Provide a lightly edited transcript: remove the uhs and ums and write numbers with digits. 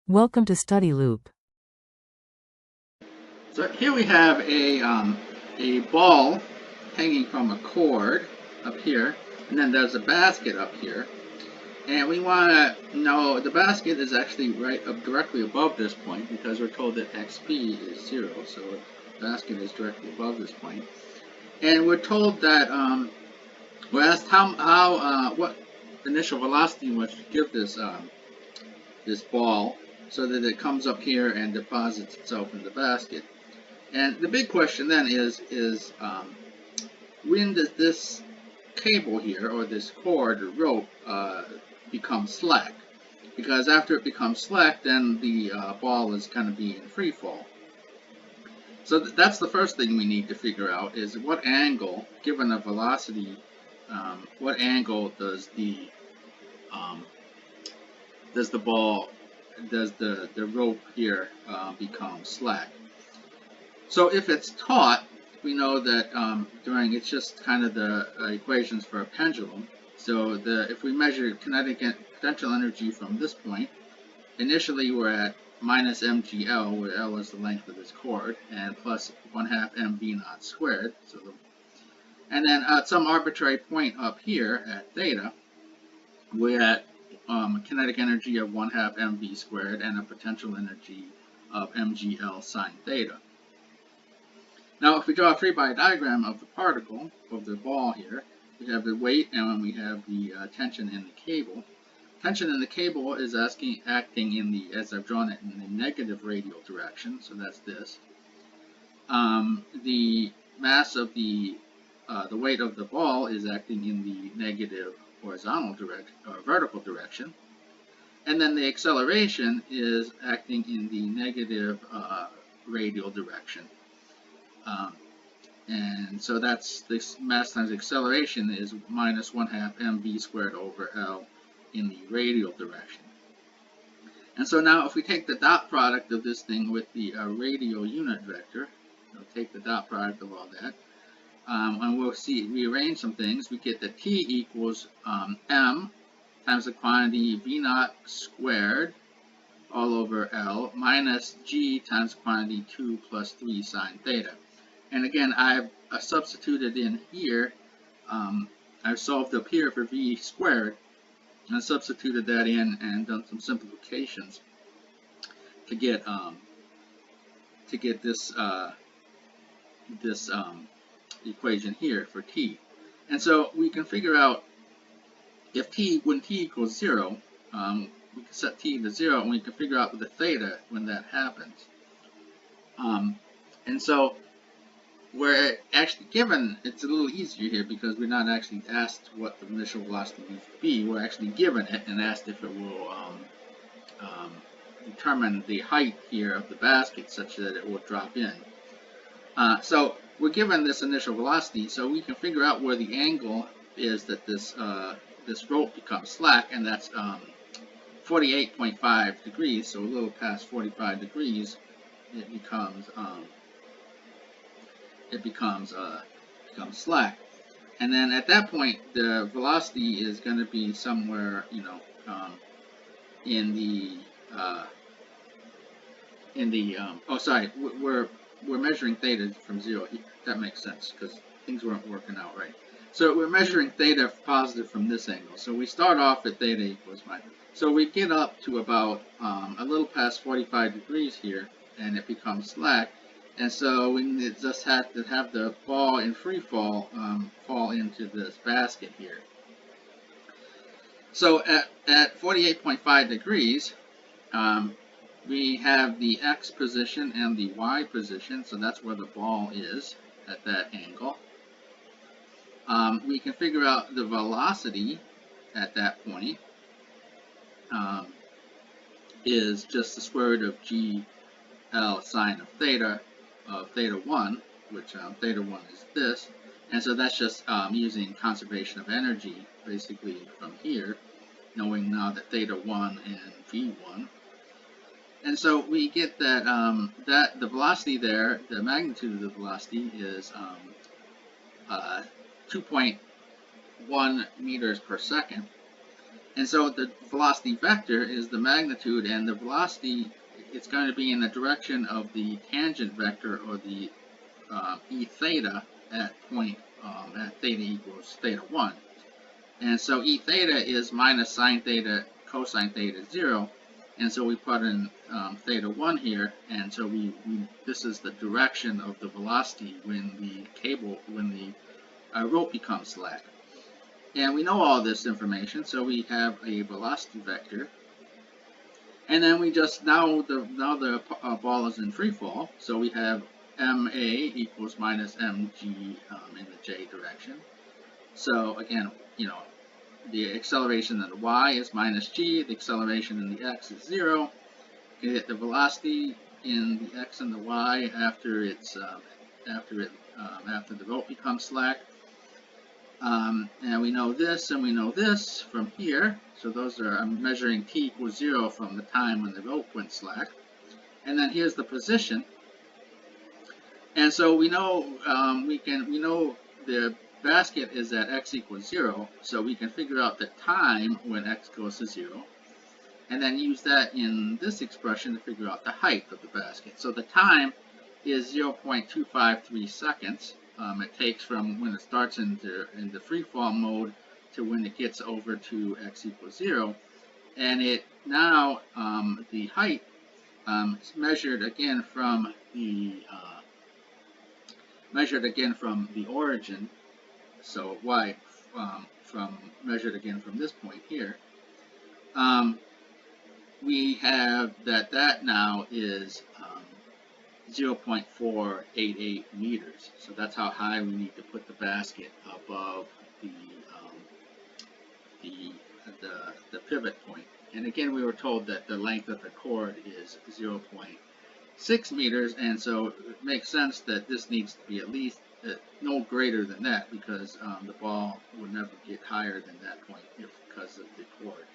Welcome to Study Loop. So here we have a ball hanging from a cord up here, and then there's a basket up here. And we want to know the basket is actually right up directly above this point because we're told that xp is 0, so the basket is directly above this point. And we're told that we're asked what initial velocity we must give this ball so that it comes up here and deposits itself in the basket. And the big question then is when does this cable here, or this cord or rope, become slack? Because after it becomes slack, then the ball is going to be in free fall. So that's the first thing we need to figure out is what angle, given a velocity, what angle does the rope here become slack? So if it's taut, we know that it's just kind of the equations for a pendulum. So if we measure kinetic potential energy from this point, initially we're at minus mgl, where L is the length of this cord, and plus 1/2 mv naught squared. And then at some arbitrary point up here at theta, we're at a kinetic energy of 1/2 mv squared and a potential energy of mgl sine theta. Now, if we draw a free-body diagram of the particle, of the ball here, we have the weight and we have the tension in the cable. Tension in the cable is acting in the, as I've drawn it, in the negative radial direction, so that's this. The mass of the weight of the ball is acting in the negative horizontal direction, or vertical direction. And then the acceleration is acting in the negative radial direction. And so that's this mass times acceleration is minus 1/2 mv squared over L in the radial direction. And so now if we take the dot product of this thing with the radial unit vector, we'll take the dot product of all that, and we'll rearrange some things. We get that T equals m times the quantity v naught squared all over L minus g times quantity 2 plus 3 sine theta. And again, I've substituted in here, I've solved up here for v squared, and substituted that in and done some simplifications to get this equation here for t. And so we can figure out if when t equals 0, we can set t to 0, and we can figure out the theta when that happens. And so we're actually given, it's a little easier here because we're not actually asked what the initial velocity needs to be. We're actually given it and asked if it will determine the height here of the basket such that it will drop in. So we're given this initial velocity, so we can figure out where the angle is that this rope becomes slack, and that's 48.5 degrees, so a little past 45 degrees, it becomes slack. And then at that point, the velocity is going to be somewhere, we're measuring theta from 0 here. That makes sense because things weren't working out right. So we're measuring theta positive from this angle. So we start off at theta equals minus. So we get up to about a little past 45 degrees here, and it becomes slack. And so we just have to have the ball in free fall fall into this basket here. So at 48.5 degrees, we have the x position and the y position, so that's where the ball is at that angle. We can figure out the velocity at that point is just the square root of gl sine of theta 1, which theta 1 is this, and so that's just using conservation of energy basically from here, knowing now that theta 1 and v1. And so we get that that the velocity there, the magnitude of the velocity is 2.1 meters per second. And so the velocity vector is the magnitude, and the velocity, it's going to be in the direction of the tangent vector, or the e theta at point at theta equals theta 1. And so e theta is minus sine theta cosine theta 0. And so we put in theta 1 here, and so this is the direction of the velocity when the rope becomes slack. And we know all this information, so we have a velocity vector. And then we just, now the ball is in free fall, so we have ma equals minus mg in the j direction. So again, the acceleration in the y is minus g, the acceleration in the x is 0. You get the velocity in the x and the y after the rope becomes slack. And we know this and we know this from here. So those are, I'm measuring t equals 0 from the time when the rope went slack. And then here's the position. And so we know we know the basket is at x equals 0, so we can figure out the time when x goes to 0, and then use that in this expression to figure out the height of the basket. So the time is 0.253 seconds. It takes from when it starts in the free fall mode to when it gets over to x equals 0, and it now the height is measured again from the origin. So y from measured again from this point here. We have that now is 0.488 meters. So that's how high we need to put the basket above the pivot point. And again, we were told that the length of the cord is 0.6 meters, and so it makes sense that this needs to be at least no greater than that, because the ball would never get higher than that point because of the cord.